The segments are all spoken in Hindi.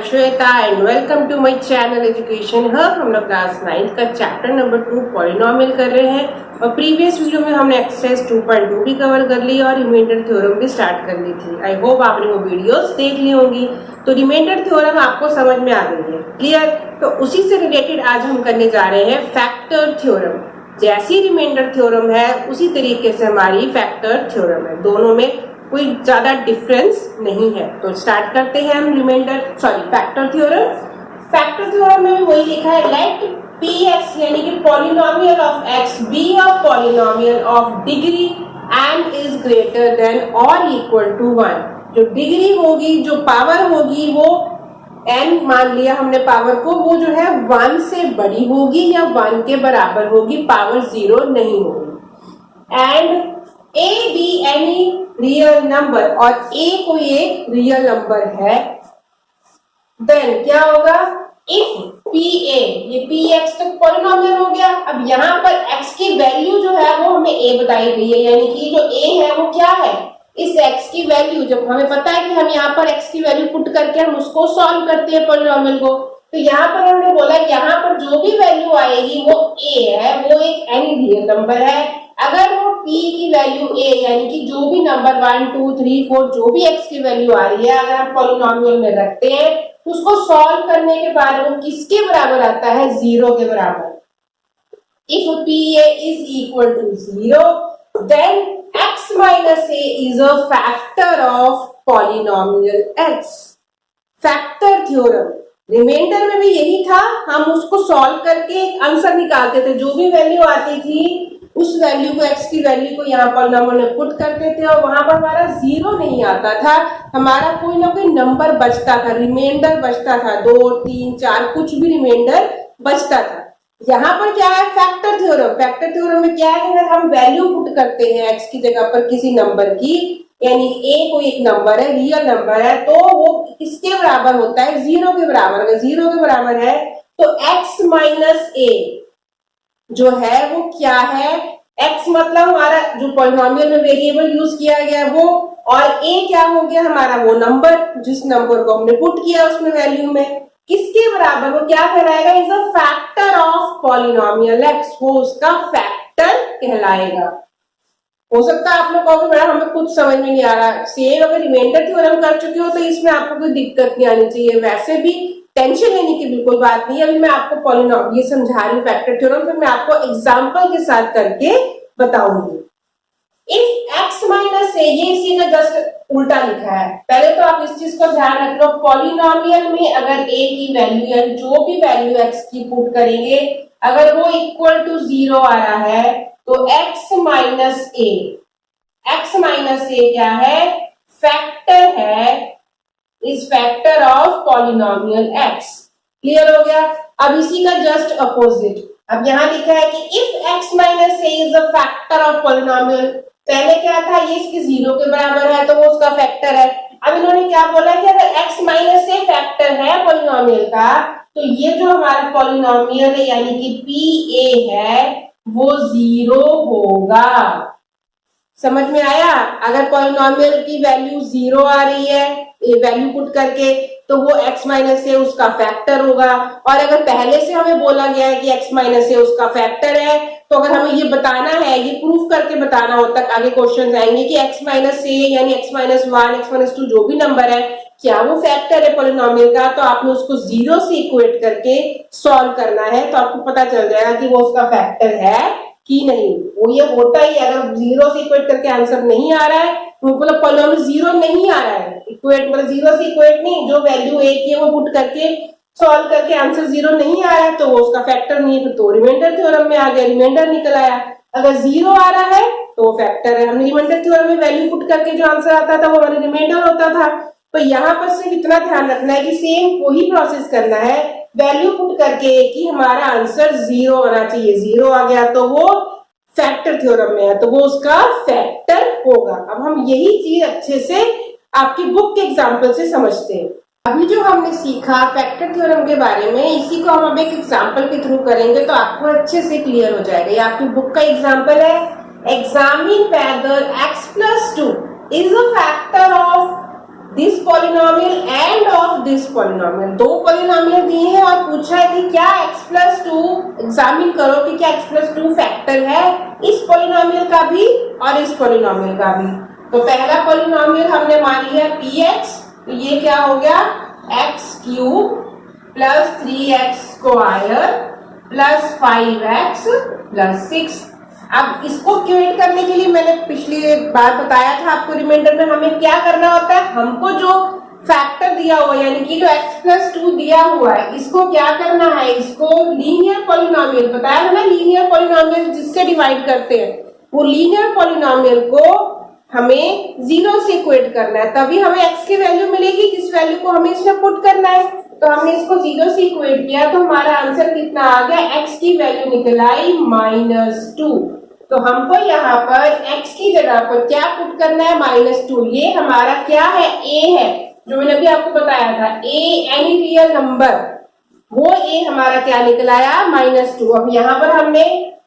Shweta and welcome to my channel education hub. हम लोग क्लास 9 का चैप्टर नंबर 2 पॉलिनोमियल कर रहे हैं और प्रीवियस वीडियो में हमने एक्सरसाइज 2.2 भी कवर कर ली और रिमाइंडर थ्योरम भी स्टार्ट कर ली थी। आई होप आपने वो वीडियोस देख ली होंगी। तो रिमाइंडर थ्योरम आपको समझ में आ गई है, क्लियर। तो उसी से रिलेटेड आज हम करने जा रहे हैं फैक्टर थ्योरम। जैसी रिमाइंडर थ्योरम है उसी तरीके से हमारी फैक्टर थ्योरम है, दोनों में कोई ज्यादा डिफरेंस नहीं है। तो स्टार्ट करते हैं हम फैक्टर थ्योरम। फैक्टर थ्योरम में भी वही लिखा है, लेट px यानी कि polynomial of x be a polynomial of degree n is greater than और इक्वल टू 1। जो डिग्री होगी, जो पावर होगी वो n मान लिया हमने पावर को, वो जो है 1 से बड़ी होगी या 1 के बराबर होगी, पावर 0 नहीं होगी। And a be any real number और a कोई एक रियल नंबर है, देन क्या होगा, इफ pa ये px तो पॉलिनोमियल हो गया। अब यहाँ पर x की वैल्यू जो है वो हमें a बताई गई है, यानी कि जो a है वो क्या है, इस x की वैल्यू। जब हमें पता है कि हम यहाँ पर x की वैल्यू पुट करके हम उसको सॉल्व करते हैं पॉलिनोमियल को, तो यहाँ पर हमने बोला यहाँ पर जो भी वैल्यू आएगी वो a है, वो एक एनी रियल नंबर है। अगर वो p की वैल्यू a यानी कि जो भी नंबर 1 2 3 4 जो भी x की वैल्यू आ रही है, अगर हम पॉलिनोमियल में रखते हैं तो उसको सॉल्व करने के बाद वो किसके बराबर आता है, 0 के बराबर। If pa is equal to 0 then x minus a is a factor of polynomial x। Factor theorem remainder में भी यही था, हम उसको सॉल्व करके एक आंसर निकालते थे। जो भी वैल्यू आती थी उस वैल्यू को, x की वैल्यू को यहाँ पॉलिनोमियल में पुट करते थे और वहां पर हमारा 0 नहीं आता था, हमारा कोई ना कोई नंबर बचता था, रिमाइंडर बचता था, 2 3 4 कुछ भी रिमाइंडर बचता था। यहाँ पर क्या है, फैक्टर थ्योरम। फैक्टर थ्योरम में क्या है, अगर हम वैल्यू पुट करते हैं x की जगह पर किसी नंबर की, यानी a कोई एक नंबर है, रियल नंबर है, तो वो किसके बराबर होता है, 0 के बराबर। अगर 0 के बराबर है तो x माइनस a जो है वो क्या है, x मतलब हमारा जो पॉलिनोमियल में वेरिएबल यूज किया गया है वो, और a क्या हो गया हमारा वो नंबर, जिस नंबर को हमने पुट किया उसमें वैल्यू में, किसके बराबर, वो क्या कहलाएगा, is a factor of polynomial x, वो उसका फैक्टर कहलाएगा। हो सकता है आप लोग कहोगे मैडम हमें कुछ समझ में नहीं आ रहा। सेम अगर रिमाइंडर थ्योरम कर चुके हो तो इसमें आपको कोई दिक्कत नहीं आनी चाहिए, वैसे भी टेंशन लेने की बिल्कुल बात नहीं है। अभी मैं आपको पॉलिनोमियल ये समझा रही हूँ फैक्टर थ्योरम, फिर मैं आपको एग्जांपल के साथ करके बताऊंगी। इफ x माइनस ए, ये इसी का जस्ट उल्टा लिखा है। पहले तो आप इस चीज को ध्यान रख लो, पॉलिनोमियल में अगर a की वैल्यू या जो भी वैल्यू x की पुट करेंगे, अगर वो इक्वल टू 0 आ रहा है तो x माइनस ए क्या है, फैक्टर है, is factor of polynomial x। Clear हो गया। अब इसी का जस्ट अपोजिट, अब यहां लिखा है कि if x minus A is a factor of polynomial, पहले क्या था, ये इसके 0 के बराबर है तो वो उसका फैक्टर है। अब इन्होंने क्या बोला कि अगर x माइनस ए फैक्टर है पॉलिनोमियल का, तो ये जो हमारा पॉलिनोमियल है यानी कि pa है वो 0 होगा। समझ में आया। अगर पॉलिनोमियल की वैल्यू 0 आ रही है वैल्यू पुट करके, तो वो x माइनस ए उसका फैक्टर होगा। और अगर पहले से हमें बोला गया है कि x माइनस ए उसका फैक्टर है, तो अगर हमें ये बताना है, ये प्रूफ करके बताना हो, तक आगे क्वेश्चन आएंगे कि x माइनस ए यानी x माइनस 1 x माइनस 2 जो भी नंबर है, क्या वो फैक्टर है पॉलिनोमियल का, तो आपने उसको 0 से इक्वेट करके सॉल्व करना है, तो आपको पता चल जाएगा कि वो उसका फैक्टर है कि नहीं। वो ये होता ही, अगर 0 से इक्वेट करके आंसर नहीं आ रहा है तो मतलब पॉलिनोमियल 0 नहीं आ रहा है, इक्वेट मतलब 0 से इक्वेट नहीं, जो वैल्यू a की है वो पुट करके सॉल्व करके आंसर 0 नहीं आ रहा है तो वो उसका फैक्टर नहीं है, तो रिमाइंडर थ्योरम में आ गया, रिमाइंडर निकल आया। अगर 0 आ रहा है तो फैक्टर है। हमने रिमाइंडर थ्योरम में वैल्यू पुट करके जो आंसर आता था वो हमारा रिमाइंडर होता था। तो यहाँ पर सिर्फ इतना ध्यान रखना है कि सेम वही प्रोसेस करना है, वैल्यू पुट करके कि हमारा आंसर 0 आना चाहिए। 0 आ गया तो वो फैक्टर थ्योरम में है, तो वो उसका फैक्टर होगा। अब हम यही चीज अच्छे से आपकी बुक के एग्जाम्पल से समझते हैं। अभी जो हमने सीखा फैक्टर थ्योरम के बारे में, इसी को हम अब एक एग्जाम्पल के थ्रू करेंगे तो आपको अच्छे से क्लियर हो जाएगा। ये आपकी बुक का एग्जाम्पल है, examine whether x plus 2 is a factor of this polynomial and of this polynomial. दो पॉलिनोमियल दिए हैं और पूछा है कि क्या x+2, एग्जामिन करो कि क्या x+2 फैक्टर है इस पॉलिनोमियल का भी और इस पॉलिनोमियल का भी। तो पहला पॉलिनोमियल हमने मान लिया px, तो ये क्या हो गया x³ plus 3x square plus 5x plus 6। अब इसको क्यूरेट करने के लिए मैंने पिछली बार बताया था आपको रिमाइंडर में हमें क्या करना होता है, हमको जो फैक्टर दिया हुआ है यानी कि जो x+2 दिया हुआ है इसको क्या करना है, इसको लीनियर पॉलिनोमियल बताया है ना, लीनियर पॉलिनोमियल जिससे डिवाइड करते हैं वो लीनियर पॉलिनोमियल को हमें 0 से इक्वेट करना है, तभी हमें x की वैल्यू मिलेगी जिस वैल्यू को हमें इसमें पुट करना है। तो हमने इसको 0 से इक्वेट किया तो हमारा आंसर कितना आ गया, x की वैल्यू निकल आई -2। तो हमको यहाँ पर x की जगह पर क्या पुट करना है, -2। ये हमारा क्या है, a है, जो मैंने अभी आपको बताया था a एनी रियल नंबर, वो a हमारा क्या निकल आया -2। अब यहाँ पर हमने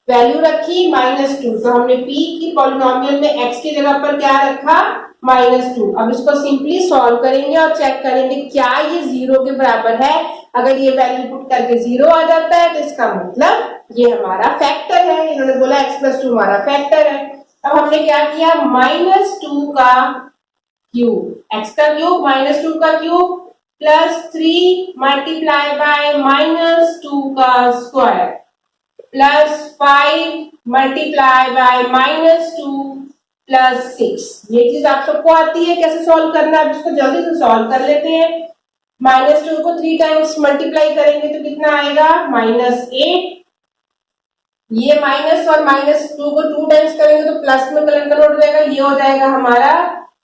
वैल्यू रखी -2, तो हमने p की पॉलिनोमियल में x की जगह पर क्या रखा -2। अब इसको सिंपली सॉल्व करेंगे और चेक करेंगे क्या ये 0 के बराबर है। अगर ये वैल्यू पुट करके 0 आ जाता है तो इसका मतलब ये हमारा फैक्टर है। इन्होंने बोला x+2 हमारा फैक्टर है। अब हमने क्या किया, -2 का क्यूब, x का क्यूब -2 का क्यूब प्लस 3 मल्टीप्लाई बाय -2 का square plus 5 multiply by -2 plus 6। ये चीज आप सबको आती है कैसे सॉल्व करना है, इसको जल्दी से सॉल्व कर लेते हैं। -2 को 3 टाइम्स मल्टीप्लाई करेंगे तो कितना आएगा, -8। ये माइनस और -2 को 2 टाइम्स करेंगे तो प्लस में कन्वर्ट हो जाएगा, ये हो जाएगा हमारा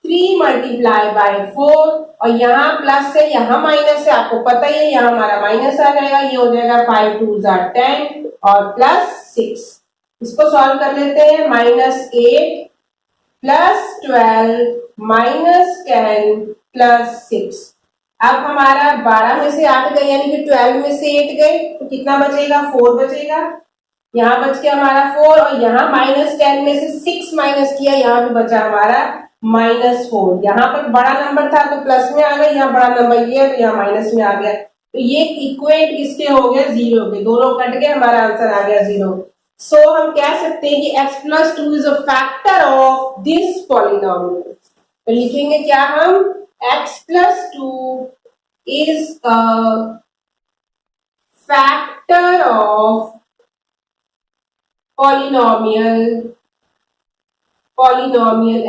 3 मल्टीप्लाई बाय 4। और यहाँ प्लस है यहाँ माइनस है, आपको पता ही है, यहाँ हमारा माइनस आ जाएगा, ये हो जाएगा 5 2 10 और प्लस 6। इसको सॉल्व कर लेते हैं, -8 प्लस 12 -10 प्लस 6। अब हमारा 12 में से 8 गए यानी कि 12 में से 8 गए तो कितना बचेगा, 4 बचेगा। यहाँ बच गया हमारा 4 और यहाँ -10 में से 6 माइनस किया, यहाँ पे बचा हमारा -4। यहाँ पर बड़ा नंबर था तो प्लस में आ गया, यहाँ बड़ा नंबर ये है तो यहाँ माइनस में आ गया। तो ये इक्वेट किसके हो गए, 0 के, दोनों कट गए, हमारा आंसर आ गया 0। सो हम कह सकते हैं कि x+2 is a factor of this polynomial. तो लिखेंगे क्या हम, x+2 is a factor of polynomial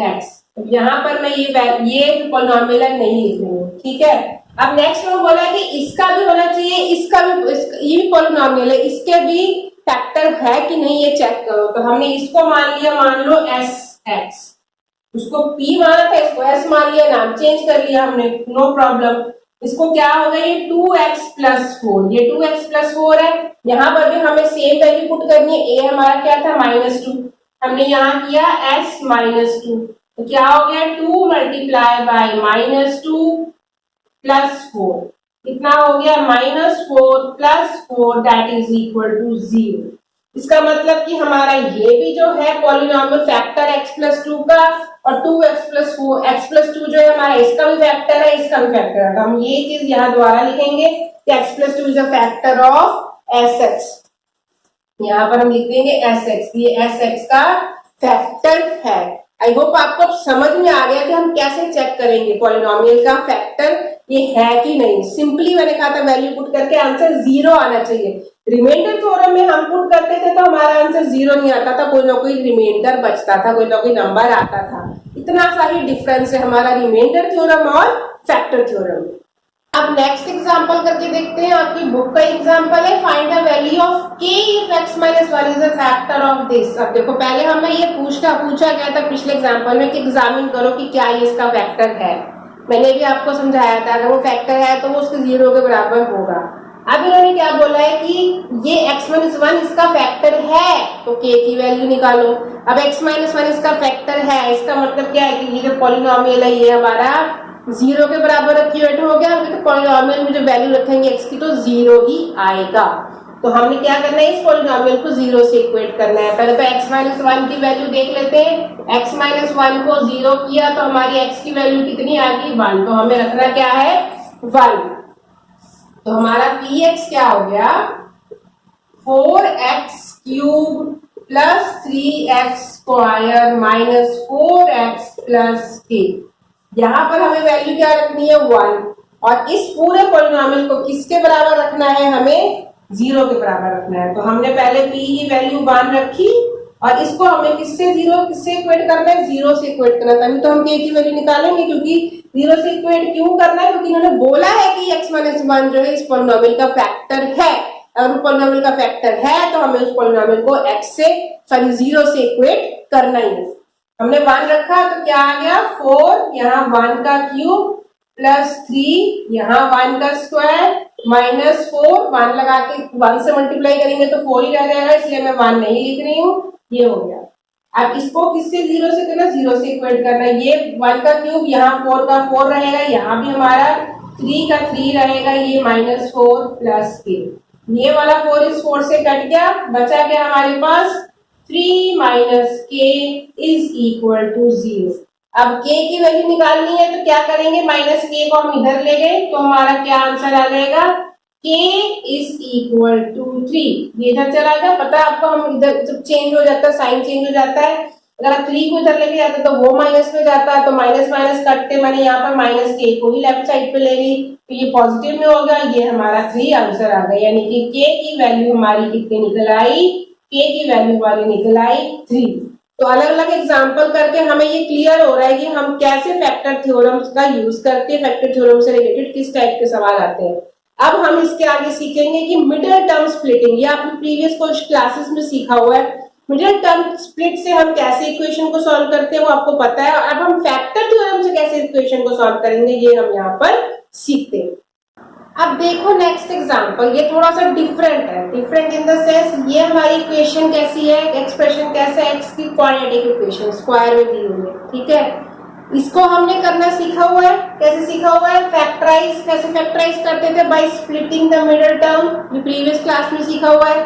x। यहाँ पर मैं ये जो पॉलिनोमियल है नहीं लिख रही हूँ, ठीक है। अब नेक्स्ट में बोला कि इसका भी होना चाहिए, इसका भी, ये भी पॉलिनोमियल है, इसके भी फैक्टर है कि नहीं ये चेक करो। तो हमने इसको मान लिया, मान लो sx, उसको p माना था, इसको s मान लिया, नाम चेंज कर लिया हमने, नो प्रॉब्लम। इसको क्या हो गया, ये 2x प्लस 4, ये 2x प्लस 4 है। यहाँ पर भी हमें सेम वैल्यू पुट करनी है, a हमारा क्या था -2, हमने यहाँ किया s -2, तो क्या हो गया 2 मल्टीप्लाई बाय -2 प्लस 4, कितना हो गया -4 plus 4 that is equal to 0। इसका मतलब कि हमारा ये भी जो है पॉलिनोमियल फैक्टर x+2 का, और 2x प्लस 4 x+2 जो है हमारा इसका भी फैक्टर है, इसका भी फैक्टर है। तो हम ये चीज यहाँ द्वारा लिखेंगे कि x+2 is a factor of sx। यहाँ पर हम लिख देंगे sx, ये sx का फैक्टर है। आई होप आपको समझ में आ गया कि हम कैसे चेक करेंगे पॉलिनोमियल का फैक्टर ये है कि नहीं। सिंपली मैंने कहा था वैल्यू पुट करके आंसर 0 आना चाहिए। रिमाइंडर थ्योरम में हम पुट करते थे तो हमारा आंसर 0 नहीं आता था, कोई ना कोई रिमाइंडर बचता था, कोई ना कोई नंबर आता था। इतना सा ही डिफरेंस है हमारा रिमाइंडर थ्योरम और फैक्टर थ्योरम। अब नेक्स्ट एग्जांपल करके देखते हैं, आपकी बुक का एग्जांपल है, find the value of k if x - 1 is a factor of this. अब देखो पहले हमें ये पूछा गया था पिछले एग्जांपल में कि एग्जामिन करो कि क्या ये इसका फैक्टर है। मैंने भी आपको समझाया था अगर वो फैक्टर है तो वो उसके 0 के बराबर होगा। अब इन्होंने क्या बोला है कि ये x - 1 इसका फैक्टर है तो k की वैल्यू निकालो। अब x - 1 इसका फैक्टर है, इसका मतलब क्या है कि ये जो पॉलिनोमियल है ये हमारा 0 के बराबर इक्वेट हो गया, तो पॉलिनोमियल में जो वैल्यू रखेंगे x की तो 0 ही आएगा। तो हमने क्या करना है, इस पॉलिनोमियल को 0 से इक्वेट करना है। पहले तो x माइनस 1 की वैल्यू देख लेते हैं। x माइनस 1 को 0 किया तो हमारी x की वैल्यू कितनी आ गई, 1। तो हमें रखना क्या है, 1। तो हमारा px क्या हो गया, 4x cube plus 3x square minus 4x plus k। यहाँ पर हमें वैल्यू क्या रखनी है, 1। और इस पूरे पॉलिनोमियल को किसके बराबर रखना है, हमें 0 के बराबर रखना है। तो हमने पहले p की वैल्यू 1 रखी और इसको हमें किससे इक्वेट करना है, 0 से इक्वेट करना है। तभी तो हम k की वैल्यू निकालेंगे, क्योंकि 0 से इक्वेट क्यों करना है, क्योंकि इन्होंने बोला है कि x माइनस 1 जो है इस पॉलिनोमियल का फैक्टर है। अगर पॉलिनोमियल का फैक्टर है तो हमें उस पॉलिनोमियल को 0 से इक्वेट करना ही है। हमने 1 रखा तो क्या आ गया, 4, यहाँ 1 का क्यूब प्लस 3, यहाँ 1 का स्क्वायर माइनस 4, 1 लगा के 1 से मल्टीप्लाई करेंगे तो 4 ही रह जाएगा, इसलिए मैं 1 नहीं लिख रही हूँ। ये हो गया। अब इसको किससे 0 से करना, 0 से इक्वेट करना है। ये 1 का क्यूब, यहाँ 4 का 4 रहेगा, यहाँ भी हमारा 3 का 3 रहेगा, ये माइनस 4 प्लस k। ये वाला 4 इस 4 से कट गया, बचा क्या हमारे पास, 3 minus k is equal to 0। अब k की वैल्यू निकालनी है तो क्या करेंगे, माइनस k को हम इधर ले गए तो हमारा क्या आंसर आ जाएगा, k इज इक्वल टू 3। ये इधर चला गया, पता है आपको, हम इधर जब चेंज हो जाता है, साइन चेंज हो जाता है, अगर आप 3 को इधर लेके जाते तो वो माइनस में जाता है, तो माइनस माइनस कटते, मैंने यहाँ पर माइनस k को ही लेफ्ट साइड पे ले ली, तो ये पॉजिटिव में होगा, ये हमारा 3 आंसर आ गया। यानी कि k की वैल्यू हमारी कितनी निकल आई, k की वैल्यू हमारी निकल आई 3। तो अलग अलग एग्जांपल करके हमें ये क्लियर हो रहा है कि हम कैसे फैक्टर थ्योरम्स का यूज करके फैक्टर थ्योरम से रिलेटेड किस टाइप के सवाल आते हैं। अब हम इसके आगे सीखेंगे कि मिडिल टर्म स्प्लिटिंग, ये आपने प्रीवियस कुछ क्लासेस में सीखा हुआ है। मिडिल टर्म स्प्लिट से हम कैसे इक्वेशन को सॉल्व करते हैं वो आपको पता है। अब हम फैक्टर थ्योरम से कैसे इक्वेशन को सॉल्व करेंगे ये हम यहाँ पर सीखते हैं। अब देखो नेक्स्ट एग्जांपल, ये थोड़ा सा डिफरेंट है। डिफरेंट इन द सेंस, ये हमारी इक्वेशन कैसी है, एक्सप्रेशन कैसे है, एक्स की क्वाड्रेटिक इक्वेशन स्क्वायर में दी हुई है, ठीक है। इसको हमने करना सीखा हुआ है। कैसे सीखा हुआ है, फैक्टराइज, कैसे फैक्टराइज करते थे, by splitting the middle term, ये प्रीवियस क्लास में सीखा हुआ है।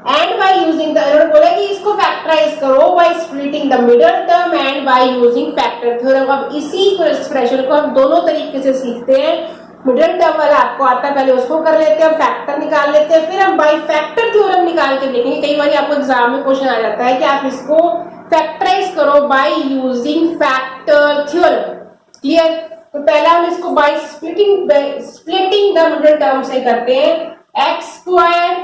एंड बाय यूजिंग द, इन्होंने बोला कि इसको फैक्टराइज करो by splitting the middle term and by using factor theorem. अब इसी एक्सप्रेशन को हम दोनों तरीके से सीखते हैं। मिडिल टर्म वाला आपको आता है, पहले उसको कर लेते हैं, फैक्टर निकाल लेते हैं, फिर हम बाय फैक्टर थ्योरम निकाल के देखेंगे। कई बार आपको एग्जाम में क्वेश्चन आ जाता है कि आप इसको फैक्टराइज करो by using factor theorem. Clear. तो पहला हम इसको by splitting the middle term से करते हैं। X square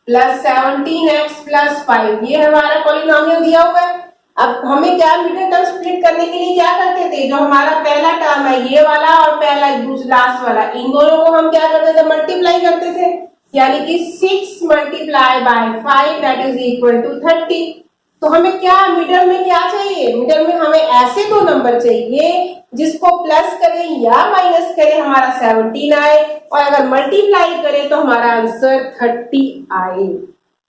plus 17x plus 5, ये हमारा पॉलिनोमियल दिया हुआ है। अब हमें क्या मिडिल टर्म स्प्लिट करने के लिए क्या करते थे, जो हमारा पहला टर्म है ये वाला और पहला दूसरा लास्ट वाला, इन दोनों को हम क्या करते थे, मल्टीप्लाई करते थे। यानी कि 6 multiply by 5 that is equal to 30। तो हमें क्या मिडिल में क्या चाहिए, मिडिल में हमें ऐसे दो नंबर चाहिए जिसको प्लस करें या माइनस करें हमारा 17 आए, और अगर मल्टीप्लाई करें तो हमारा आंसर 30 आए।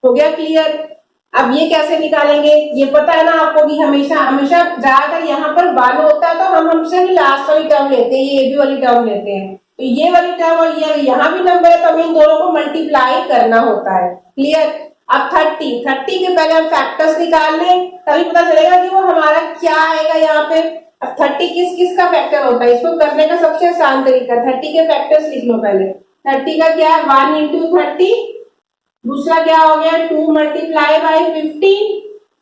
हो गया क्लियर। अब ये कैसे निकालेंगे, ये पता है ना आपको कि हमेशा हमेशा ज्यादातर यहाँ पर 1 होता है तो हम हमसे लास्ट वाली टर्म लेते हैं, ये भी वाली टर्म लेते हैं। तो ये वाली टर्म और ये यहाँ भी नंबर है तो हमें इन दोनों को मल्टीप्लाई करना होता है। क्लियर। अब 30 के पहले हम फैक्टर्स निकाल लें, तभी पता चलेगा कि वो हमारा क्या आएगा यहाँ पे। अब 30 किस किस का फैक्टर होता है, इसको करने का सबसे आसान तरीका 30 के फैक्टर्स लिख लो। पहले 30 का क्या है, 1 into 30, दूसरा क्या हो गया 2 मल्टीप्लाई बाय 15।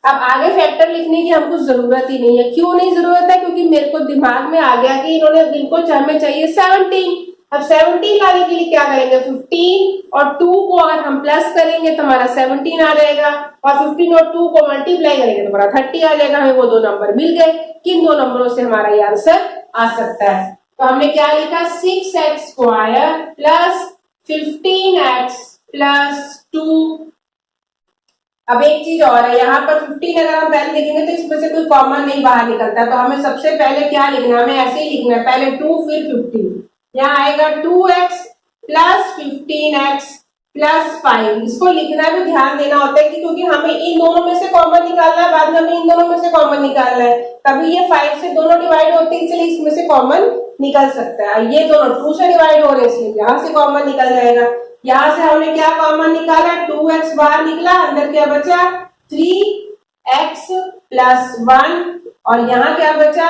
अब आगे फैक्टर लिखने की हमको जरूरत ही नहीं है। क्यों नहीं जरूरत है, क्योंकि मेरे को दिमाग में आ गया कि इन्होंने इनको हमें चाहिए 17। अब 17 लाने के लिए क्या करेंगे, 15 और 2 को अगर हम प्लस करेंगे तो हमारा 17 आ जाएगा, और 15 और 2 को मल्टीप्लाई करेंगे तो हमारा 30 आ जाएगा। हमें वो दो नंबर मिल गए। किन दो नंबरों से हमारा ये आंसर आ सकता है। तो हमने क्या लिखा, 6x square plus 15x plus 2। अब एक चीज और है, यहाँ पर 15 अगर हम पहले लिखेंगे तो इसमें से कोई कॉमन नहीं बाहर निकलता, तो हमें सबसे पहले क्या लिखना है, हमें ऐसे ही लिखना है, पहले 2 फिर 15। यहाँ आएगा 2x प्लस 15x प्लस 5। इसको लिखना भी ध्यान देना होता है कि क्योंकि हमें इन दोनों में से कॉमन निकालना है, बाद में हमें इन दोनों में से कॉमन निकालना है, तभी ये 5 से दोनों डिवाइड होते हैं, इसलिए इसमें से कॉमन निकल सकता है। ये दोनों 2 से डिवाइड हो रहे हैं इसलिए यहाँ से कॉमन निकल जाएगा। यहाँ से हमने क्या कॉमन निकाला, 2x बाहर निकला, अंदर क्या बचा 3x प्लस 1, और यहाँ क्या बचा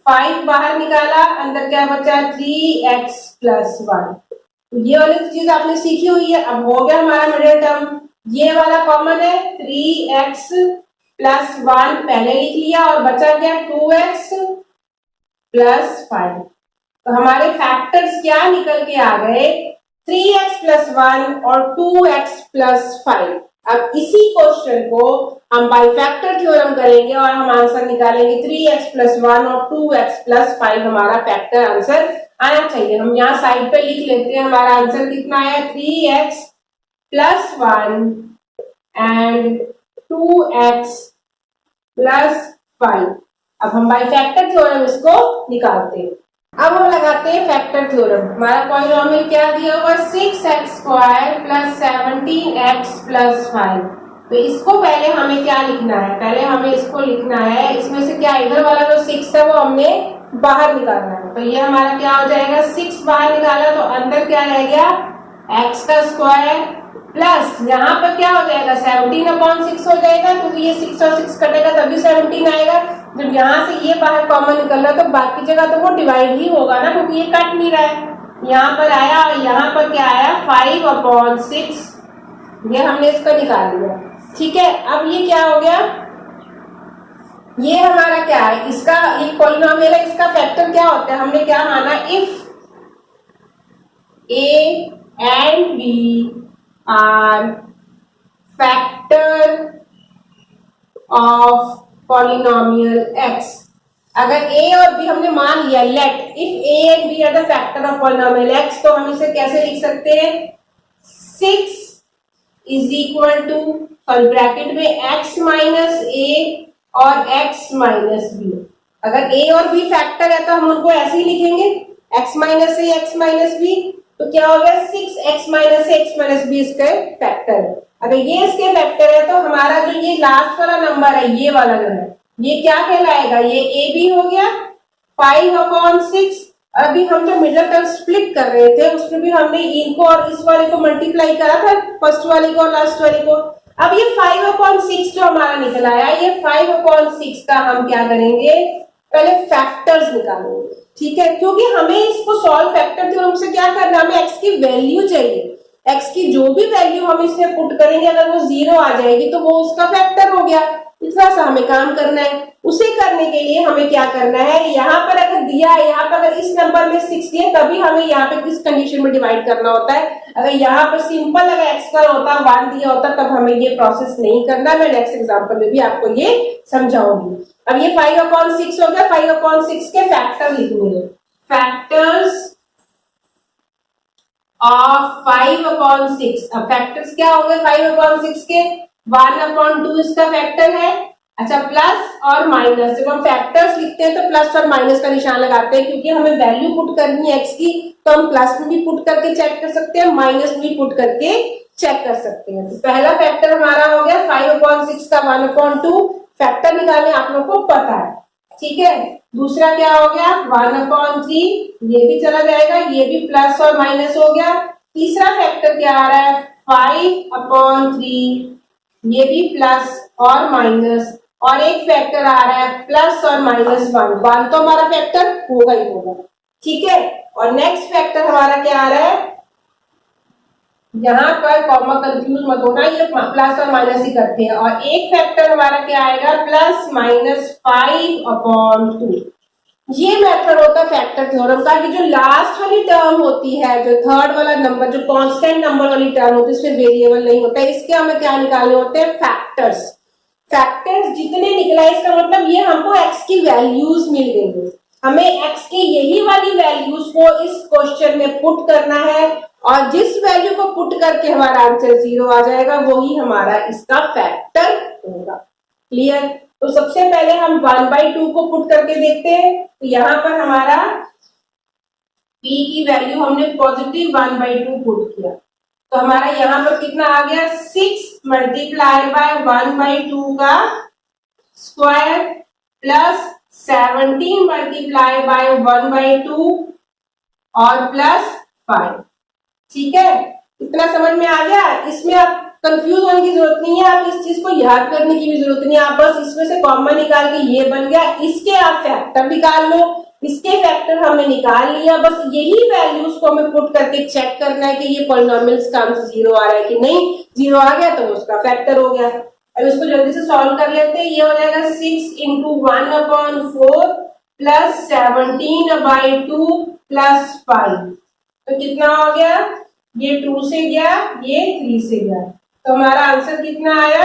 5 बाहर निकाला, अंदर क्या बचा 3x प्लस 1। ये वाली चीज आपने सीखी हुई है। अब हो गया हमारा मिडिल टर्म, ये वाला कॉमन है 3x प्लस 1 पहले लिख लिया और बचा क्या 2x प्लस 5। तो हमारे फैक्टर्स क्या निकल के आ गए 3x प्लस 1 और 2x प्लस 5। अब इसी क्वेश्चन को हम बाई फैक्टर थ्योरम करेंगे और हम आंसर निकालेंगे 3x प्लस 1 और 2x प्लस 5 हमारा फैक्टर आंसर आना चाहिए। हम यहाँ साइड पे लिख लेते हैं, हमारा आंसर कितना है 3x plus 1 and 2x plus 5। अब हम बाई फैक्टर थ्योरम इसको निकालते हैं। अब हम लगाते हैं फैक्टर थ्योरम। हमारा पॉलिनोमियल क्या दिया हुआ 6x square plus 17x plus 5। तो इसको पहले हमें क्या लिखना है, पहले हमें इसको लिखना है, इसमें से क्या इधर वाला जो 6 है वो हमने बाहर निकालना है। तो ये हमारा क्या हो जाएगा 6 बाहर निकाला तो अंदर क्या रह गया x का स्क्वायर प्लस यहाँ पर क्या हो जाएगा 17/6 हो जाएगा, क्योंकि ये 6 और 6 कटेगा तभी 17 आएगा। जब यहाँ से ये बाहर कॉमन निकल रहा है तो बाकी जगह तो वो डिवाइड ही होगा ना, क्योंकि ये कट नहीं रहा है। यहाँ पर आया और यहाँ पर क्या आया 5/6, ये हमने इसको निकाल लिया। ठीक है, अब ये क्या हो गया, ये हमारा क्या है, इसका ये पॉलिनोमियल है, इसका फैक्टर क्या होता है, हमने क्या माना if a and b are factor of polynomial x। अगर a और b हमने मान लिया, let if a and b are the factor of polynomial x, तो हम इसे कैसे लिख सकते हैं 6 इज इक्वल टू और ब्रैकेट में x माइनस a और x माइनस b। अगर a और b फैक्टर है तो हम उनको ऐसे ही लिखेंगे x minus a x minus b। तो क्या हो गया 6x minus a x minus b इसके फैक्टर है। अगर ये इसके फैक्टर है तो हमारा जो ये लास्ट वाला नंबर है, ये वाला जो है, ये क्या कहलाएगा, ये a b हो गया 5/6। अभी हम जो मिडिल टर्म स्प्लिट कर रहे थे उसमें भी हमने इनको और इस वाले को मल्टीप्लाई करा था, फर्स्ट वाले को और लास्ट वाले को। अब ये 5/6 जो हमारा निकल आया, ये 5/6 का हम क्या करेंगे पहले फैक्टर्स निकालेंगे। ठीक है, क्योंकि हमें इसको सॉल्व फैक्टर थ्योरम से क्या करना है, हमें x की वैल्यू चाहिए। x की जो भी वैल्यू हम इसमें पुट करेंगे अगर वो 0 आ जाएगी तो वो उसका फैक्टर हो गया। इतना सा हमें काम करना है। उसे करने के लिए हमें क्या करना है, यहाँ पर अगर दिया है, यहाँ पर अगर इस नंबर में 6 दिया तभी हमें यहाँ पे किस कंडीशन में डिवाइड करना होता है। अगर यहाँ पर सिंपल अगर x का होता 1 दिया होता तब हमें ये प्रोसेस नहीं करना। मैं नेक्स्ट एग्जांपल में भी आपको ये समझाऊंगी। अब ये 5/6 हो गया, 5/6 के फैक्टर लिखने हैं, फैक्टर्स ऑफ 5/6। अब फैक्टर्स क्या होंगे 5/6 के, 1/2 इसका फैक्टर है। अच्छा, प्लस और माइनस, जब हम फैक्टर्स लिखते हैं तो प्लस और माइनस का निशान लगाते हैं, क्योंकि हमें वैल्यू पुट करनी है x की, तो हम प्लस में भी पुट करके चेक कर सकते हैं, माइनस में भी पुट करके चेक कर सकते हैं। तो पहला फैक्टर हमारा हो गया 5/6 का 1/2 फैक्टर निकालने आप लोग को पता है। ठीक है, दूसरा क्या हो गया 1/3, ये भी चला जाएगा, ये भी प्लस और माइनस हो गया। तीसरा फैक्टर क्या आ रहा है 5/3, ये भी प्लस और माइनस, और एक फैक्टर आ रहा है प्लस और माइनस 1 तो हमारा फैक्टर होगा ही होगा। ठीक है, और नेक्स्ट फैक्टर हमारा क्या आ रहा है, यहाँ पर कॉमा कंफ्यूज मत होना, ये प्लस और माइनस ही करते हैं। और एक फैक्टर हमारा क्या आएगा प्लस माइनस 5/2। ये मेथड होता है फैक्टर थ्योरम का कि जो लास्ट वाली टर्म होती है, जो थर्ड वाला नंबर, जो कांस्टेंट नंबर वाली टर्म होती है, इसमें वेरिएबल नहीं होता है, इसके हमें क्या निकालने होते हैं फैक्टर्स। फैक्टर्स जितने निकला इसका मतलब ये हमको x की वैल्यूज मिल गई, हमें x की यही वाली वैल्यूज को इस क्वेश्चन में पुट करना है, और जिस वैल्यू को पुट करके हमारा आंसर 0 आ जाएगा वही हमारा इसका फैक्टर होगा। क्लियर? तो सबसे पहले हम 1/2 को पुट करके देखते हैं। तो यहाँ पर हमारा p की वैल्यू हमने पॉजिटिव 1/2 पुट किया, तो हमारा यहाँ पर कितना आ गया 6 मल्टीप्लाई बाय 1/2 का स्क्वायर प्लस 17 मल्टीप्लाई बाय 1/2 और प्लस 5। ठीक है, इतना समझ में आ गया। इसमें आप कंफ्यूज होने की जरूरत नहीं है, आप इस चीज को याद करने की भी जरूरत नहीं है, आप बस इसमें से कॉमन निकाल के ये बन गया, इसके आप फैक्टर निकाल लो, इसके फैक्टर हमने निकाल लिया, बस यही वैल्यूज को हमें पुट करके चेक करना है कि ये पॉलिनोमियल्स का आंसर 0 आ रहा है कि नहीं। 0 आ गया तो उसका फैक्टर हो गया। अब इसको जल्दी से सॉल्व कर लेते हैं। ये हो जाएगा 6 इंटू 1/4 प्लस 17/2 प्लस 5, तो कितना हो गया, ये 2 से गया, ये 3 से गया, तो हमारा आंसर कितना आया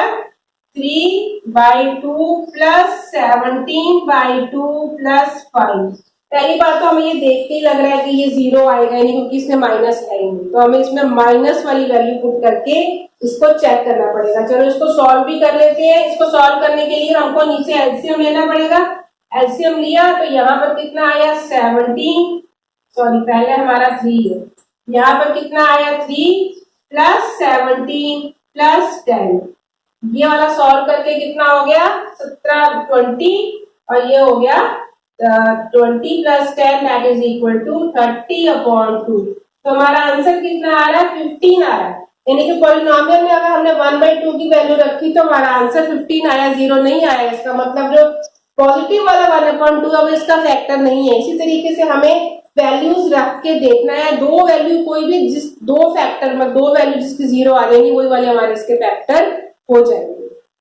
3/2 प्लस 17/2 प्लस 5। पहली बात तो हमें ये देख के ही लग रहा है कि ये 0 आएगा नहीं, क्योंकि इसमें माइनस है ही नहीं, तो हमें इसमें माइनस वाली वैल्यू पुट करके इसको चेक करना पड़ेगा। चलो इसको सॉल्व भी कर लेते हैं। इसको सॉल्व करने के लिए हमको नीचे एलसीएम लेना पड़ेगा। एलसीएम लिया तो यहाँ पर कितना आया 17, सॉरी पहले हमारा 3 है, यहाँ पर कितना आया 3 प्लस 17 प्लस 10, ये वाला सॉल्व करके कितना हो गया 17 20, और ये हो गया 20 plus 10 that is equal to 30/2। तो हमारा आंसर कितना आ रहा है 15 आ रहा है, यानी कि पॉलिनोमियल में अगर हमने 1/2 की वैल्यू रखी तो हमारा आंसर 15 आया, 0 नहीं आया। इसका मतलब जो पॉजिटिव वाला 1/2 अब इसका फैक्टर नहीं है। इसी तरीके से हमें वैल्यूज रख के देखना है, दो वैल्यू कोई भी जिस दो फैक्टर में दो वैल्यू जिसकी 0 आ जाएगी वही वाले हमारे इसके फैक्टर हो जाएंगे।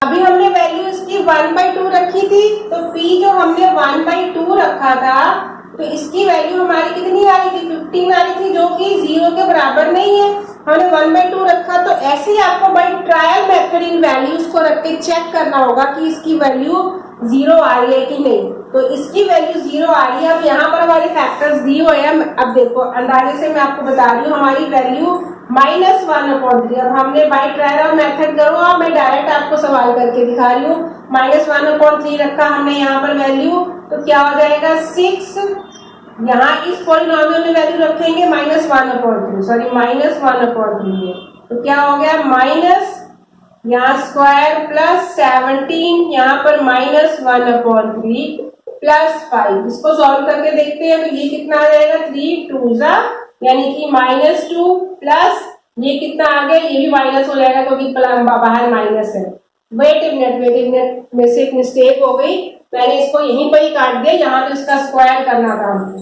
अभी हमने वैल्यू इसकी 1/2 रखी थी, तो p जो हमने 1/2 रखा था तो इसकी वैल्यू हमारी कितनी आ रही थी 15 आ रही थी, जो कि 0 के बराबर नहीं है। हमने 1/2 रखा, तो ऐसे ही आपको by trial method in values को रख के चेक करना होगा कि इसकी वैल्यू 0 आ रही है कि नहीं। तो इसकी वैल्यू 0 आ रही है। अब यहाँ पर हमारे फैक्टर्स दिए हुए हैं, अब देखो अंदाजे से मैं आपको बता रही हूँ हमारी वैल्यू -1/3। अब हमने बाई ट्रायल मेथड करो, अब मैं डायरेक्ट आपको सवाल करके दिखा रही हूँ। -1/3 रखा हमने यहाँ पर वैल्यू, तो क्या हो जाएगा 6, यहाँ इस पॉलिनोमियल में वैल्यू रखेंगे -1/3, सॉरी -1/3 है, तो क्या हो गया माइनस यहाँ स्क्वायर प्लस 17, यहाँ पर -1/3 प्लस 5। इसको सॉल्व करके देखते हैं तो ये कितना आ जाएगा 3 2 यानी कि -2 प्लस ये कितना आ गया, ये भी माइनस हो जाएगा क्योंकि बाहर माइनस है। वेट ए मिनट में से एक मिस्टेक हो गई, मैंने इसको यहीं पर ही काट दिया, यहाँ तो इसका स्क्वायर करना था हमको,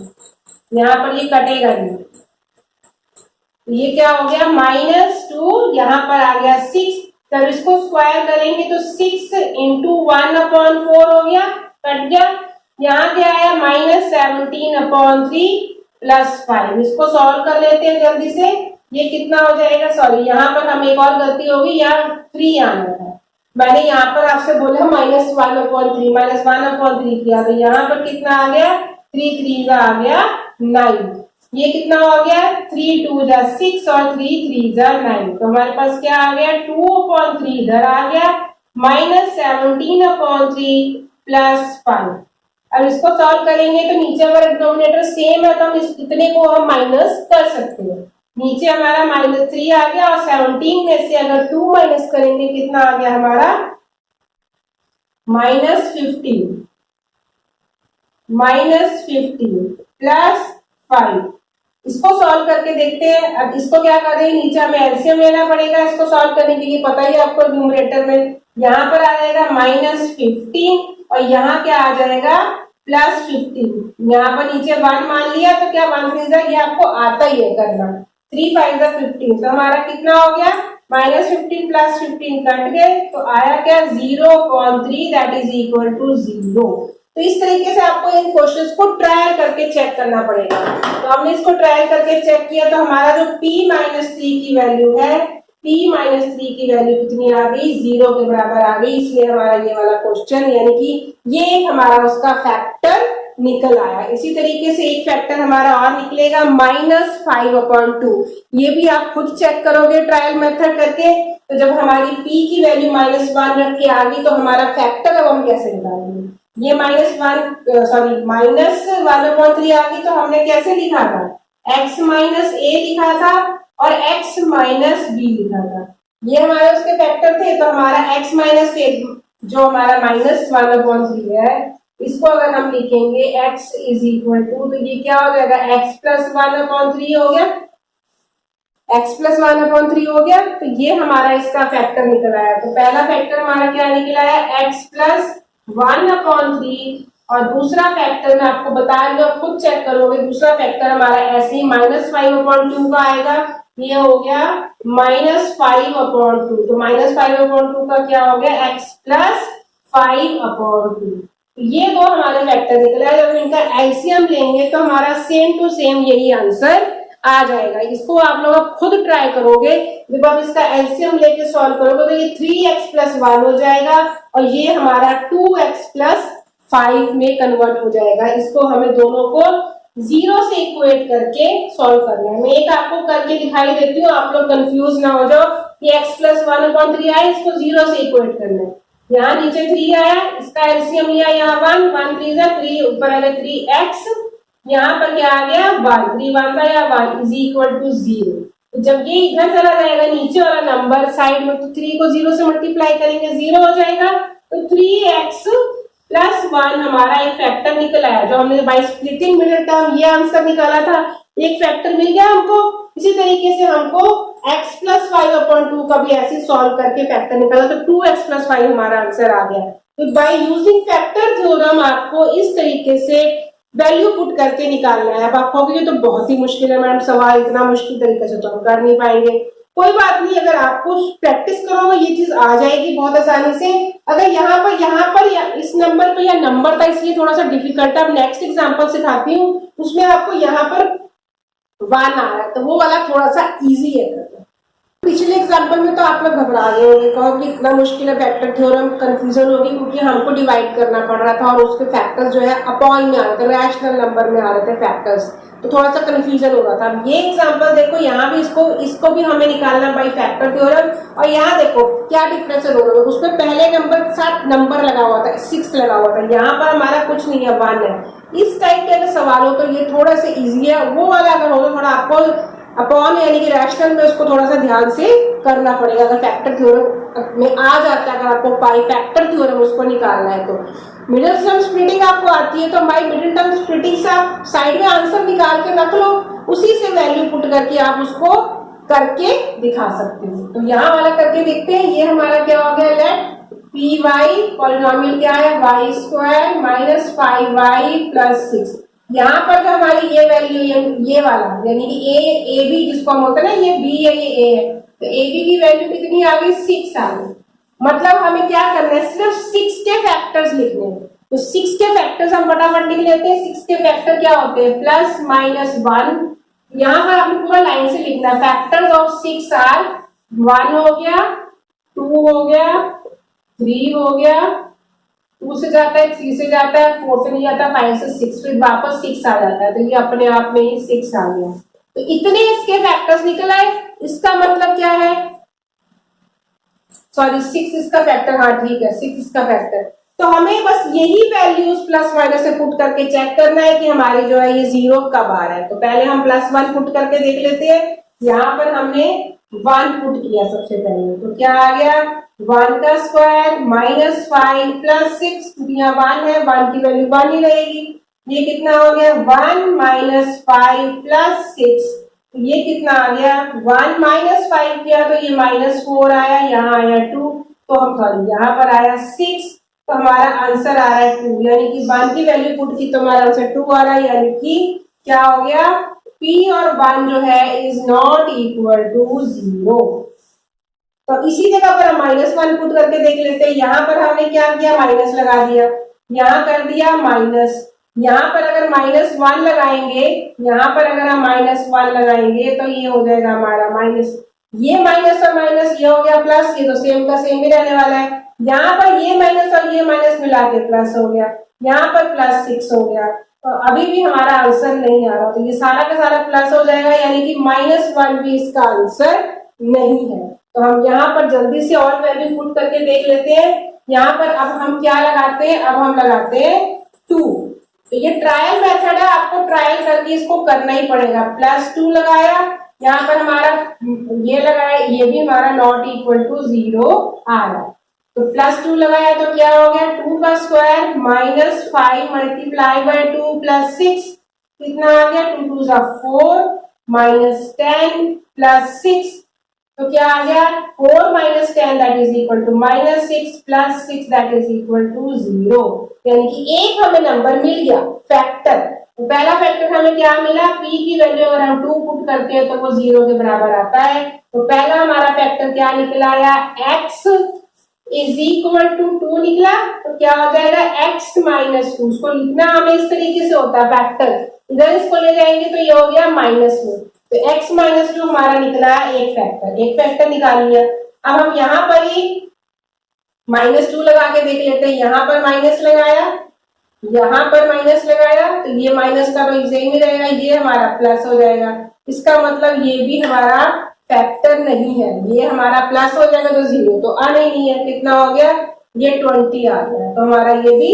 यहाँ पर ये कटेगा नहीं। ये क्या हो गया -2, यहाँ पर आ गया 6, तब इसको स्क्वायर करेंगे तो 6 इंटू 1/4 हो गया, कट गया। यहाँ क्या आया -17/3 प्लस 5। इसको सॉल्व कर लेते हैं जल्दी से। ये कितना हो जाएगा, सॉरी यहाँ पर हम एक और गलती होगी, यहाँ 3 आना था, मैंने यहाँ पर आपसे बोला -1/3 किया, तो यहाँ पर कितना आ गया 3 3 का आ गया 9। ये कितना हो गया 3 2 6 और 3 3 9, तो हमारे पास क्या आ गया 2/3 इधर आ गया, -17/3 प्लस 5। अब इसको सॉल्व करेंगे तो नीचे हमारा डिनोमिनेटर सेम है, तो हम इस इतने को हम माइनस कर सकते हैं। नीचे हमारा -3 आ गया, और 17 में से अगर 2 माइनस करेंगे कितना आ गया हमारा -15 प्लस 5। इसको सॉल्व करके देखते हैं। अब इसको क्या करें, नीचे हमें एलसीएम लेना पड़ेगा इसको सॉल्व करने के लिए, पता ही आपको न्यूमरेटर में यहाँ पर आ जाएगा -15 और यहाँ क्या आ जाएगा +15। यहाँ पर नीचे 1 मान लिया तो क्या 1 3 ये आपको आता ही है करना, 3 5 15, तो हमारा कितना हो गया -15 प्लस 15 कट गए, तो आया क्या 0/3 दैट इज इक्वल टू 0। तो इस तरीके से आपको इन क्वेश्चंस को ट्रायल करके चेक करना पड़ेगा। तो हमने इसको ट्रायल करके चेक किया, तो हमारा जो p-3 की वैल्यू है, p-3 की वैल्यू कितनी आ गई 0 के बराबर आ गई, इसलिए हमारा ये वाला क्वेश्चन यानी कि ये एक हमारा उसका फैक्टर निकल आया। इसी तरीके से एक फैक्टर हमारा और निकलेगा -5/2। ये भी आप खुद चेक करोगे ट्रायल मेथड करके, तो जब हमारी p की वैल्यू -1 रख के आ गई तो हमारा फैक्टर अब हम कैसे निकालेंगे। ये -1/3 आ गई तो हमने कैसे लिखा था x -a लिखा था और x -b लिखा था, ये हमारे उसके फैक्टर थे। तो हमारा x -a जो हमारा -1/3 है, इसको अगर हम लिखेंगे x इज इक्वल टू, तो ये क्या हो जाएगा x + 1/3 हो गया, x प्लस 1/3 हो गया। तो ये हमारा इसका फैक्टर निकल आया। तो पहला फैक्टर हमारा क्या निकल आया, x प्लस 1/3, और दूसरा फैक्टर मैं आपको बता रही हूँ, खुद चेक करोगे, दूसरा फैक्टर हमारा ऐसे ही -5/2 का आएगा। ये हो गया -5/2। तो -5/2 का क्या हो गया, x प्लस 5/2। ये दो हमारे फैक्टर निकले। जब इनका एलसीएम लेंगे तो हमारा सेम टू सेम यही आंसर आ जाएगा। इसको आप लोग खुद ट्राई करोगे, जब आप इसका एलसीएम लेके सॉल्व करोगे तो ये 3x प्लस 1 हो जाएगा और ये हमारा 2x प्लस 5 में कन्वर्ट हो जाएगा। इसको हमें दोनों को 0 से इक्वेट करके सॉल्व करना है। मैं एक आपको करके दिखाई देती हूँ, आप लोग कंफ्यूज ना हो जाओ। ये x प्लस 1/3 आया, इसको 0 से इक्वेट करना है। यहाँ नीचे 3 आया, इसका एलसीएम लिया, यहाँ 1 1 3 जा 3, ऊपर आ गया 3x, यहाँ पर क्या आ गया 1 3 1 था या 1 इज इक्वल टू 0। तो जब ये इधर चला जाएगा नीचे वाला नंबर साइड में, तो 3 को 0 से मल्टीप्लाई करेंगे 0 हो जाएगा। तो 3x प्लस 1 हमारा एक फैक्टर निकल आया। जो हमने बाय स्प्लिटिंग मिडिल टर्म ये आंसर निकाला था, एक फैक्टर मिल गया हमको। इसी तरीके से हमको x प्लस 5/2 का भी ऐसे सॉल्व करके फैक्टर निकाला, तो 2x प्लस 5 हमारा आंसर आ गया। तो बाय यूजिंग फैक्टर थ्योरम आपको इस तरीके से वैल्यू पुट करके निकालना है। अब आप कहोगे ये तो बहुत ही मुश्किल है मैडम, सवाल इतना मुश्किल तरीके से तो हम कर नहीं पाएंगे। कोई बात नहीं, अगर आपको प्रैक्टिस करोगे ये चीज आ जाएगी बहुत आसानी से। अगर यहाँ पर या इस नंबर पे, या नंबर था इसलिए थोड़ा सा डिफिकल्ट है, अब नेक्स्ट एग्जांपल सिखाती हूँ, उसमें आपको यहाँ पर 1 आ रहा है, तो वो वाला थोड़ा सा इजी है करना। पिछले एग्जांपल में तो आप लोग घबरा गए होंगे, कहो कि इतना मुश्किल है वेक्टर थ्योरम, कंफ्यूजन होगी, क्योंकि हमको डिवाइड करना पड़ रहा था और उसके फैक्टर्स जो है अपॉन में आ रहे थे, रैशनल नंबर में आ रहे थे फैक्टर्स, तो थोड़ा सा कंफ्यूजन हो रहा था। अब ये एग्जांपल देखो, यहाँ भी इसको भी हमें निकालना बाई फैक्टर थ्योरम, और यहाँ देखो क्या डिफरेंस है दोनों में। उसमें पहले नंबर के साथ नंबर लगा हुआ था, 6 लगा हुआ था, यहाँ पर हमारा कुछ नहीं है, 1 है। इस टाइप के अगर सवाल हो तो ये थोड़ा सा इजी है, वो वाला अगर हो तो थोड़ा आपको अपॉन यानी कि रैशनल में उसको थोड़ा सा ध्यान से करना पड़ेगा। अगर फैक्टर थ्योरम में आ जाता है, अगर आपको पाई फैक्टर थ्योरम उसको निकालना है तो। मिडिल टर्म स्प्लिटिंग आपको आती है तो बाई मिडिल टर्म स्प्लिटिंग से आप साइड में आंसर निकाल के रख लो, उसी से वैल्यू पुट करके आप उसको करके दिखा सकते हो। तो यहाँ वाला करके देखते हैं। ये हमारा क्या हो गया, लेट पी वाई पॉलिनोमियल क्या है, Y square minus 5y plus 6। यहाँ पर जो हमारी ये वैल्यू, ये वाला यानी कि ए बी जिसको हम होता है ना, ये बी है ये ए है, तो ए बी की वैल्यू कितनी आ गई, 6 आ गई। मतलब हमें क्या करना है, सिर्फ 6 के फैक्टर्स लिखने हैं। तो 6 के फैक्टर्स हम फटाफट लिख लेते हैं। 6 के फैक्टर क्या होते हैं, प्लस माइनस 1। यहाँ पर आपने पूरा लाइन से लिखना है। फैक्टर्स ऑफ 6 आर 1 हो गया, 2 हो गया, 3 हो गया, 2 से जाता है, 3 से जाता है, 4 से नहीं जाता, 5 से 6, फिर वापस 6 आ जाता है। तो ये अपने आप में ही 6 आ गया। तो इतने इसके फैक्टर्स निकल आए। इसका मतलब क्या है, सॉरी 6 इसका फैक्टर, हाँ ठीक है 6 इसका फैक्टर। तो हमें बस यही वैल्यूज प्लस माइनस से पुट करके चेक करना है कि हमारी जो है ये 0 कब आ रहा है। तो पहले हम +1 पुट करके देख लेते हैं। यहाँ पर हमने 1 पुट किया सबसे पहले, तो क्या आ गया, 1 का स्क्वायर माइनस 5 प्लस 6, यहाँ 1 है, 1 की वैल्यू 1 ही रहेगी। ये कितना हो गया, 1 माइनस 5 प्लस 6, ये कितना आ गया, 1 माइनस 5 किया तो ये -4 आया, यहाँ आया 2, तो हम सॉरी यहाँ पर आया 6, तो हमारा आंसर आ रहा है 2, यानी कि 1 की वैल्यू पुट की तो हमारा आंसर 2 आ रहा है। यानी कि क्या हो गया, p और 1 जो है इज नॉट इक्वल टू 0। तो इसी जगह पर हम -1 पुट करके देख लेते हैं। यहाँ पर हमने क्या किया, माइनस लगा दिया, यहाँ कर दिया माइनस। यहाँ पर अगर -1 लगाएंगे, यहाँ पर अगर हम -1 लगाएंगे तो ये हो जाएगा हमारा माइनस, ये माइनस और माइनस ये हो गया प्लस, ये तो सेम का सेम ही रहने वाला है। यहाँ पर ये माइनस और ये माइनस मिला के प्लस हो गया, यहाँ पर +6 हो गया। तो अभी भी हमारा आंसर नहीं आ रहा, तो ये सारा का सारा प्लस हो जाएगा, यानी कि -1 भी इसका आंसर नहीं है। तो हम यहाँ पर जल्दी से और वैल्यू पुट करके देख लेते हैं। यहाँ पर अब हम क्या लगाते हैं, अब हम लगाते हैं 2। तो ये ट्रायल मेथड है, आपको ट्रायल करके इसको करना ही पड़ेगा। +2 लगाया, यहाँ पर हमारा ये लगाया, ये भी हमारा नॉट इक्वल टू 0 आ रहा है। तो +2 लगाया तो क्या हो गया, 2 का स्क्वायर -5 मल्टीप्लाई बाय 2 प्लस 6, कितना आ गया, 2 2 4, -10 प्लस 6, तो क्या आ गया 4 minus 10 that is equal to -6 plus 6 that is equal to 0। यानी कि एक हमें नंबर मिल गया फैक्टर। तो पहला फैक्टर हमें क्या मिला, p की वैल्यू अगर हम 2 पुट करते हैं तो वो 0 के बराबर आता है। तो पहला हमारा फैक्टर क्या निकला या x इज इक्वल टू 2 निकला। तो क्या हो जाएगा x माइनस 2, उसको लिखना हमें इस तरीके से होता है फैक्टर, इधर इसको ले जाएंगे तो ये हो गया माइनस में। तो x माइनस 2 हमारा निकला एक फैक्टर निकाल लिया। अब हम यहाँ पर ही -2 लगा के देख लेते हैं, यहाँ पर माइनस लगाया, यहाँ पर माइनस लगाया, तो ये माइनस का तो सेम ही रहेगा, ये हमारा प्लस हो जाएगा। इसका मतलब ये भी हमारा फैक्टर नहीं है, ये हमारा प्लस हो जाएगा तो 0 तो आना ही नहीं है। कितना हो गया, ये 20 आ गया। तो हमारा ये भी,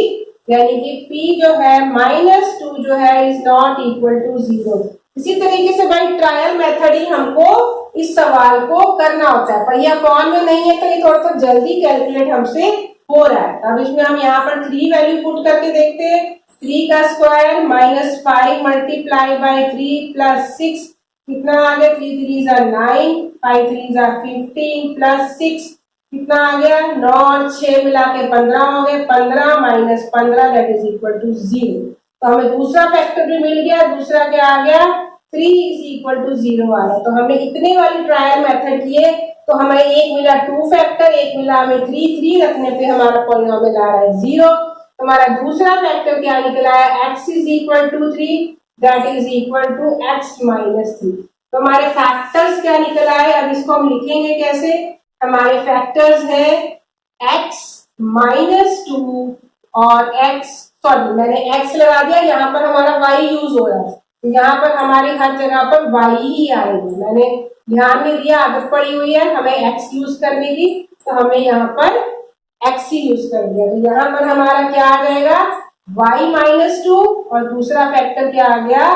यानी कि p जो है -2 जो है इज नॉट इक्वल टू 0। इसी तरीके से भाई ट्रायल मेथड ही हमको इस सवाल को करना होता है, पर यह कौन में नहीं है तो ये थोड़ा सा जल्दी कैलकुलेट हमसे हो रहा है। अब इसमें हम यहाँ पर 3 वैल्यू पुट करके देखते हैं। 3 का स्क्वायर -5 मल्टीप्लाई बाय 3 प्लस 6, कितना आ गया, 3 3 are 9, 5 3 are 15 प्लस 6 कितना आ गया, 9 और 6 मिला के 15 हो गए, 15 minus 15 that is equal to 0। तो हमें दूसरा फैक्टर भी मिल गया, दूसरा क्या आ गया, 3 इज इक्वल टू 0 आ रहा। तो हमने इतने वाली ट्रायल मेथड किए तो हमें एक मिला 2 फैक्टर, एक मिला हमें 3 रखने पे हमारा पॉलिनोमियल आ रहा है 0। हमारा दूसरा फैक्टर क्या निकला है, x is equal to 3 that is equal to x minus 3। तो हमारे फैक्टर्स क्या निकला है, अब इसको हम लिखेंगे कैसे। हमारे फैक्टर्स है x माइनस 2 और x, सॉरी मैंने x लगा दिया, यहाँ पर हमारा y यूज हो रहा है, यहाँ पर हमारी हर जगह पर y ही आएगी। मैंने ध्यान में दिया, आदत पड़ी हुई है हमें x यूज करने की, तो हमें यहाँ पर x ही यूज कर दिया। तो यहाँ पर हमारा क्या आ जाएगा, y माइनस 2 और दूसरा फैक्टर क्या आ गया,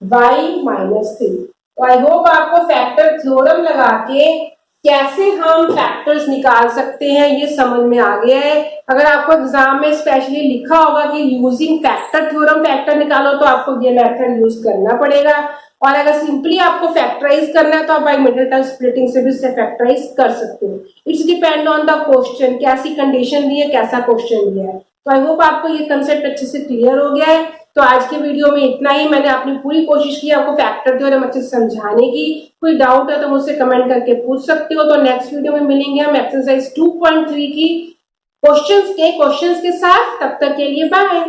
y माइनस 3। तो आई होप आपको फैक्टर थ्योरम लगा के कैसे हम फैक्टर्स निकाल सकते हैं ये समझ में आ गया है। अगर आपको एग्जाम में स्पेशली लिखा होगा कि यूजिंग फैक्टर थ्योरम फैक्टर निकालो तो आपको ये मेथड यूज करना पड़ेगा, और अगर सिंपली आपको फैक्टराइज करना है तो आप बाय मिडिल टर्म स्प्लिटिंग से भी इसे फैक्टराइज कर सकते हो। It's depend on the question, कैसी कंडीशन दी है, कैसा क्वेश्चन दिया है। तो आई होप आपको ये कंसेप्ट अच्छे से क्लियर हो गया है। तो आज के वीडियो में इतना ही। मैंने अपनी पूरी कोशिश की आपको फैक्टर थ्योरम अच्छे से समझाने की। कोई डाउट है तो मुझसे कमेंट करके पूछ सकते हो। तो नेक्स्ट वीडियो में मिलेंगे हम एक्सरसाइज 2.3 की क्वेश्चंस के साथ। तब तक के लिए बाय।